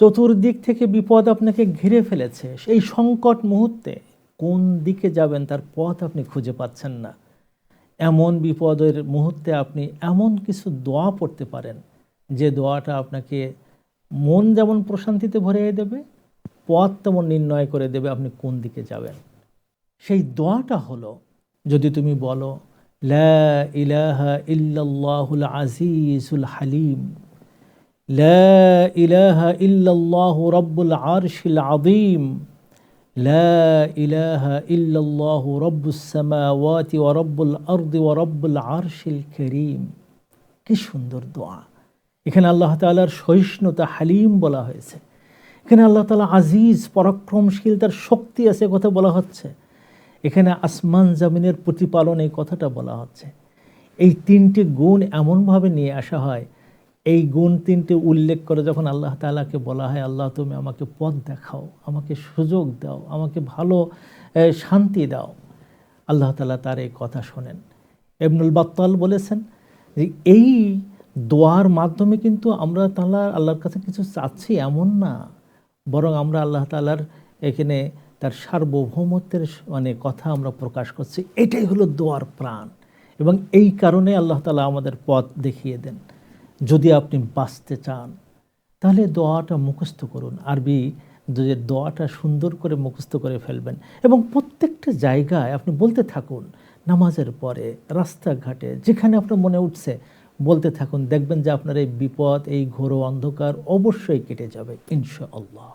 চতুর্দিক থেকে বিপদ আপনাকে ঘিরে ফেলেছে, সেই সংকট মুহূর্তে কোন দিকে যাবেন তার পথ আপনি খুঁজে পাচ্ছেন না। এমন বিপদের মুহূর্তে আপনি এমন কিছু দোয়া পড়তে পারেন যে দোয়াটা আপনাকে মন যেমন প্রশান্তিতে ভরিয়ে দেবে, পথ তেমন নির্ণয় করে দেবে আপনি কোন দিকে যাবেন। সেই দোয়াটা হলো, যদি তুমি বলো লা ইলাহা ইল্লাল্লাহুল আজিজুল হালিম, লা ইলাহা ইল্লাল্লাহু রাব্বুল আরশিল আযীম, লা ইলাহা ইল্লাল্লাহু রাব্বুস সামাওয়াতি ওয়া রাব্বুল আরদি ওয়া রাব্বুল আরশিল কারীম। কি সুন্দর দোয়া! এখানে আল্লাহ তাআলার সহিষ্ণুতা হালিম বলা হয়েছে, এখানে আল্লাহ তাআলা আজিজ পরাক্রমশীল, তার শক্তি আছে কথা বলা হচ্ছে, এখানে আসমান জমিনের প্রতিপালন এই কথাটা বলা হচ্ছে। এই তিনটি গুণ এমনভাবে নিয়ে আসা হয়, এই গুণ তিনটি উল্লেখ করে যখন আল্লাহ তাআলাকে বলা হয় আল্লাহ তুমি আমাকে পথ দেখাও, আমাকে সুযোগ দাও, আমাকে ভালো শান্তি দাও, আল্লাহ তাআলা তার এই কথা শোনেন। ইবনুল বাত্তাল বলেছেন যে এই দোয়ার মাধ্যমে কিন্তু আমরা আল্লাহর কাছে কিছু চাচ্ছি এমন না, বরং আমরা আল্লাহ তাআলার এখানে তার সার্বভৌমত্বের কথা আমরা প্রকাশ করছি। এটাই হলো দোয়ার প্রাণ, এবং এই কারণে আল্লাহ তাআলা আমাদের পথ দেখিয়ে দেন। যদি আপনি বাঁচতে চান তাহলে দোয়াটা মুখস্থ করুন, আরবি যে দোয়াটা সুন্দর করে মুখস্থ করে ফেলবেন, এবং প্রত্যেকটা জায়গায় আপনি বলতে থাকুন, নামাজের পরে, রাস্তাঘাটে, যেখানে আপনার মনে উঠছে বলতে থাকুন। দেখবেন যে আপনার এই বিপদ, এই ঘোর অন্ধকার অবশ্যই কেটে যাবে ইনশাআল্লাহ।